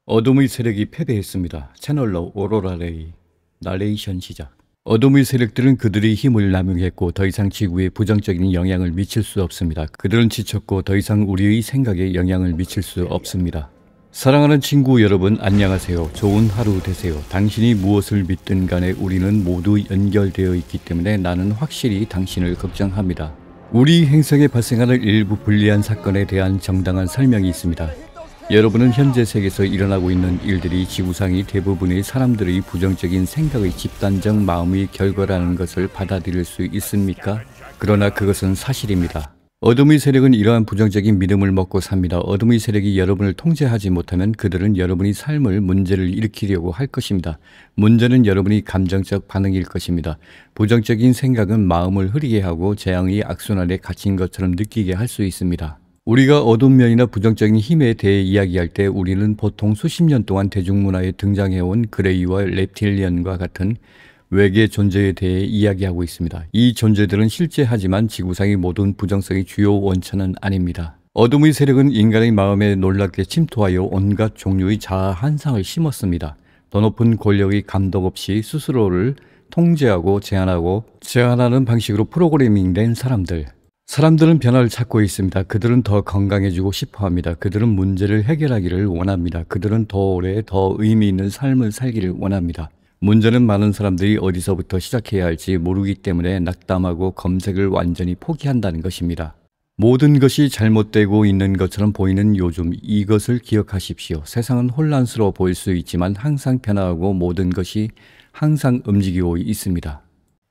어둠의 세력이 패배했습니다. 채널러 오로라레이 나레이션 시작. 어둠의 세력들은 그들의 힘을 남용했고 더 이상 지구에 부정적인 영향을 미칠 수 없습니다. 그들은 지쳤고 더 이상 우리의 생각에 영향을 미칠 수 없습니다. 사랑하는 친구 여러분, 안녕하세요. 좋은 하루 되세요. 당신이 무엇을 믿든 간에 우리는 모두 연결되어 있기 때문에 나는 확실히 당신을 걱정합니다. 우리 행성에 발생하는 일부 불리한 사건에 대한 정당한 설명이 있습니다. 여러분은 현재 세계에서 일어나고 있는 일들이 지구상의 대부분의 사람들의 부정적인 생각의 집단적 마음의 결과라는 것을 받아들일 수 있습니까? 그러나 그것은 사실입니다. 어둠의 세력은 이러한 부정적인 믿음을 먹고 삽니다. 어둠의 세력이 여러분을 통제하지 못하면 그들은 여러분의 삶을 문제를 일으키려고 할 것입니다. 문제는 여러분의 감정적 반응일 것입니다. 부정적인 생각은 마음을 흐리게 하고 재앙의 악순환에 갇힌 것처럼 느끼게 할 수 있습니다. 우리가 어두운 면이나 부정적인 힘에 대해 이야기할 때 우리는 보통 수십 년 동안 대중문화에 등장해온 그레이와 reptilian과 같은 외계 존재에 대해 이야기하고 있습니다. 이 존재들은 실제하지만 지구상의 모든 부정성의 주요 원천은 아닙니다. 어둠의 세력은 인간의 마음에 놀랍게 침투하여 온갖 종류의 자아 환상을 심었습니다. 더 높은 권력의 감독 없이 스스로를 통제하고 제한하는 방식으로 프로그래밍된 사람들은 변화를 찾고 있습니다. 그들은 더 건강해지고 싶어합니다. 그들은 문제를 해결하기를 원합니다. 그들은 더 오래 더 의미 있는 삶을 살기를 원합니다. 문제는 많은 사람들이 어디서부터 시작해야 할지 모르기 때문에 낙담하고 검색을 완전히 포기한다는 것입니다. 모든 것이 잘못되고 있는 것처럼 보이는 요즘, 이것을 기억하십시오. 세상은 혼란스러워 보일 수 있지만 항상 변화하고 모든 것이 항상 움직이고 있습니다.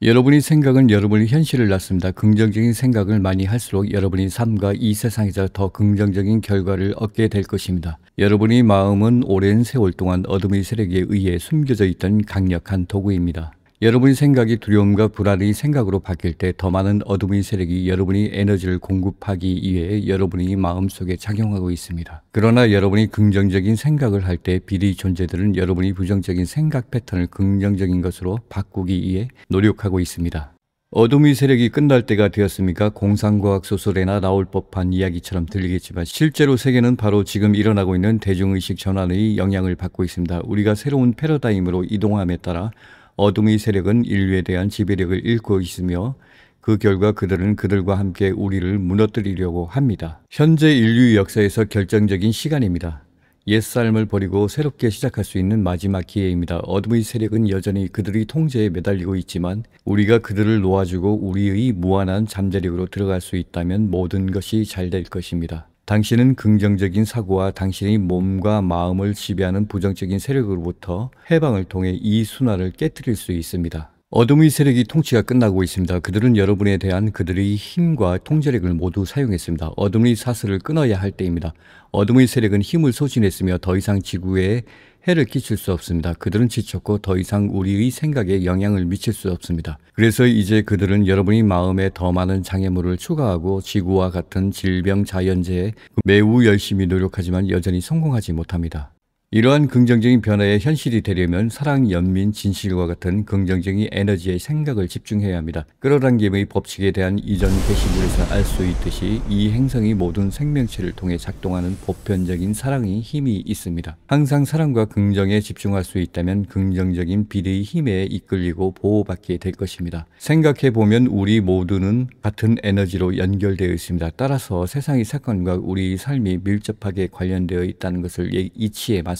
여러분의 생각은 여러분의 현실을 낳습니다. 긍정적인 생각을 많이 할수록 여러분의 삶과 이 세상에서 더 긍정적인 결과를 얻게 될 것입니다. 여러분의 마음은 오랜 세월 동안 어둠의 세력에 의해 숨겨져 있던 강력한 도구입니다. 여러분의 생각이 두려움과 불안의 생각으로 바뀔 때 더 많은 어둠의 세력이 여러분의 에너지를 공급하기 위해 여러분의 마음속에 작용하고 있습니다. 그러나 여러분이 긍정적인 생각을 할 때 비리 존재들은 여러분이 부정적인 생각 패턴을 긍정적인 것으로 바꾸기 위해 노력하고 있습니다. 어둠의 세력이 끝날 때가 되었습니까? 공상과학 소설에나 나올 법한 이야기처럼 들리겠지만 실제로 세계는 바로 지금 일어나고 있는 대중의식 전환의 영향을 받고 있습니다. 우리가 새로운 패러다임으로 이동함에 따라 어둠의 세력은 인류에 대한 지배력을 잃고 있으며 그 결과 그들은 그들과 함께 우리를 무너뜨리려고 합니다. 현재 인류 역사에서 결정적인 시간입니다. 옛삶을 버리고 새롭게 시작할 수 있는 마지막 기회입니다. 어둠의 세력은 여전히 그들의 통제에 매달리고 있지만 우리가 그들을 놓아주고 우리의 무한한 잠재력으로 들어갈 수 있다면 모든 것이 잘 될 것입니다. 당신은 긍정적인 사고와 당신의 몸과 마음을 지배하는 부정적인 세력으로부터 해방을 통해 이 순환을 깨뜨릴 수 있습니다. 어둠의 세력이 통치가 끝나고 있습니다. 그들은 여러분에 대한 그들의 힘과 통제력을 모두 사용했습니다. 어둠의 사슬을 끊어야 할 때입니다. 어둠의 세력은 힘을 소진했으며 더 이상 지구에 해를 끼칠 수 없습니다. 그들은 지쳤고 더 이상 우리의 생각에 영향을 미칠 수 없습니다. 그래서 이제 그들은 여러분의 마음에 더 많은 장애물을 추가하고 지구와 같은 질병 자연재해에 매우 열심히 노력하지만 여전히 성공하지 못합니다. 이러한 긍정적인 변화의 현실이 되려면 사랑, 연민, 진실과 같은 긍정적인 에너지의 생각을 집중해야 합니다. 끌어당김의 법칙에 대한 이전 게시물에서 알 수 있듯이 이 행성이 모든 생명체를 통해 작동하는 보편적인 사랑의 힘이 있습니다. 항상 사랑과 긍정에 집중할 수 있다면 긍정적인 비례의 힘에 이끌리고 보호받게 될 것입니다. 생각해보면 우리 모두는 같은 에너지로 연결되어 있습니다. 따라서 세상의 사건과 우리의 삶이 밀접하게 관련되어 있다는 것을 이치에 맞습니다.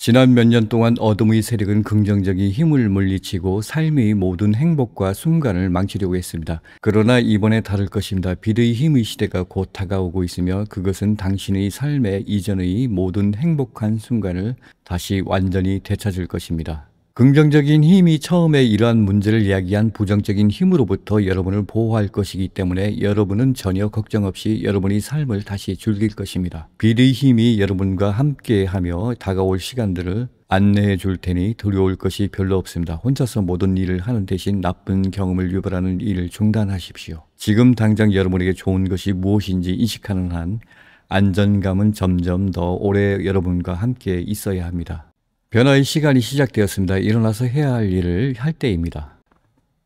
지난 몇 년 동안 어둠의 세력은 긍정적인 힘을 물리치고 삶의 모든 행복과 순간을 망치려고 했습니다. 그러나 이번에 다를 것입니다. 비의 힘의 시대가 곧 다가오고 있으며 그것은 당신의 삶의 이전의 모든 행복한 순간을 다시 완전히 되찾을 것입니다. 긍정적인 힘이 처음에 이러한 문제를 야기한 부정적인 힘으로부터 여러분을 보호할 것이기 때문에 여러분은 전혀 걱정 없이 여러분의 삶을 다시 즐길 것입니다. 빛의 힘이 여러분과 함께하며 다가올 시간들을 안내해 줄 테니 두려울 것이 별로 없습니다. 혼자서 모든 일을 하는 대신 나쁜 경험을 유발하는 일을 중단하십시오. 지금 당장 여러분에게 좋은 것이 무엇인지 인식하는 한 안전감은 점점 더 오래 여러분과 함께 있어야 합니다. 변화의 시간이 시작되었습니다. 일어나서 해야 할 일을 할 때입니다.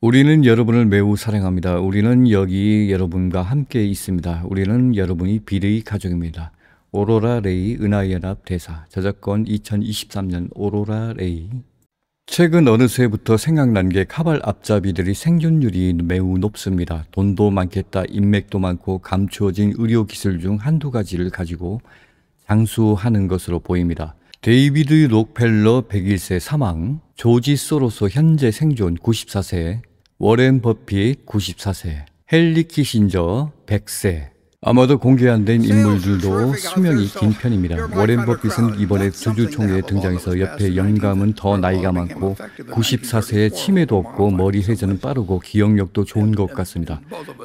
우리는 여러분을 매우 사랑합니다. 우리는 여기 여러분과 함께 있습니다. 우리는 여러분이 빛의 가족입니다. 오로라 레이 은하연합 대사. 저작권 2023년 오로라 레이. 최근 어느 새부터 생각난 게 카발 앞잡이들이 생존율이 매우 높습니다. 돈도 많겠다, 인맥도 많고 감추어진 의료 기술 중 한두 가지를 가지고 장수하는 것으로 보입니다. 데이비드 록펠러 101세 사망, 조지 소로스 현재 생존 94세, 워렌 버핏 94세, 헨리 키신저 100세. 아마도 공개 안 된 인물들도 수명이 긴 편입니다. 워렌 버핏은 이번에 주주총회에 등장해서 옆에 영감은 더 나이가 많고 94세에 치매도 없고 머리 회전은 빠르고 기억력도 좋은 것 같습니다.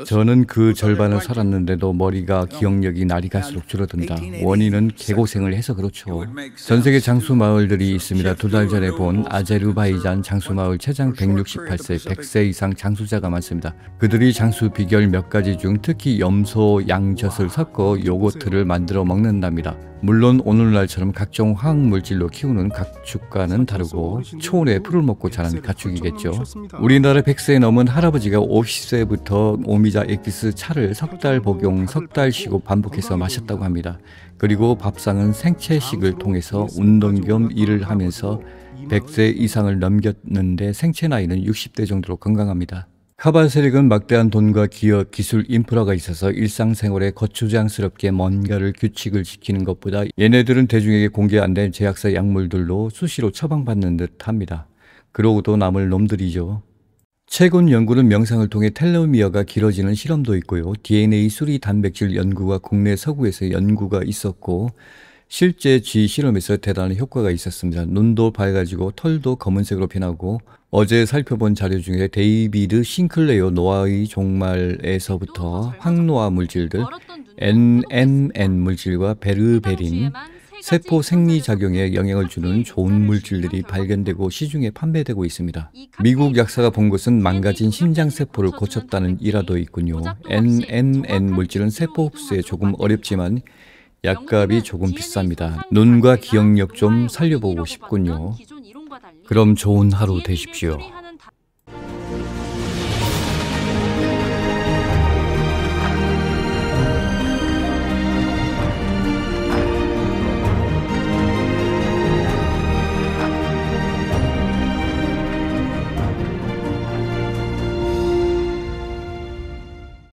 저는 그 절반을 살았는데도 머리가 기억력이 날이 갈수록 줄어든다. 원인은 개고생을 해서 그렇죠. 전 세계 장수 마을들이 있습니다. 2달 전에 본 아제르바이잔 장수 마을 최장 168세, 100세 이상 장수자가 많습니다. 그들이 장수 비결 몇 가지 중 특히 염소, 양젖을 섞어 요거트를 만들어 먹는답니다. 물론 오늘날처럼 각종 화학물질로 키우는 가축과는 다르고 초원에 풀을 먹고 자란 가축이겠죠. 우리나라 100세 넘은 할아버지가 50세부터 오미자 엑기스 차를 석 달 복용, 석 달 쉬고 반복해서 마셨다고 합니다. 그리고 밥상은 생채식을 통해서 운동 겸 일을 하면서 100세 이상을 넘겼는데 생체 나이는 60대 정도로 건강합니다. 카발 세력은 막대한 돈과 기업, 기술, 인프라가 있어서 일상생활에 거추장스럽게 뭔가를 규칙을 지키는 것보다 얘네들은 대중에게 공개 안 된 제약사 약물들로 수시로 처방받는 듯 합니다. 그러고도 남을 놈들이죠. 최근 연구는 명상을 통해 텔로미어가 길어지는 실험도 있고요. DNA 수리 단백질 연구가 국내 서구에서 연구가 있었고 실제 쥐 실험에서 대단한 효과가 있었습니다. 눈도 밝아지고 털도 검은색으로 변하고 어제 살펴본 자료 중에 데이비드 싱클레어 노아의 종말에서부터 항노화 물질들, NMN 물질과 베르베린, 세포 생리작용에 영향을 주는 좋은 물질들이 발견되고 시중에 판매되고 있습니다. 미국 약사가 본 것은 망가진 심장세포를 고쳤다는 일화도 있군요. NMN 물질은 세포 흡수에 조금 어렵지만 약값이 조금 비쌉니다. 눈과 기억력 좀 살려보고 싶군요. 그럼 좋은 하루 되십시오.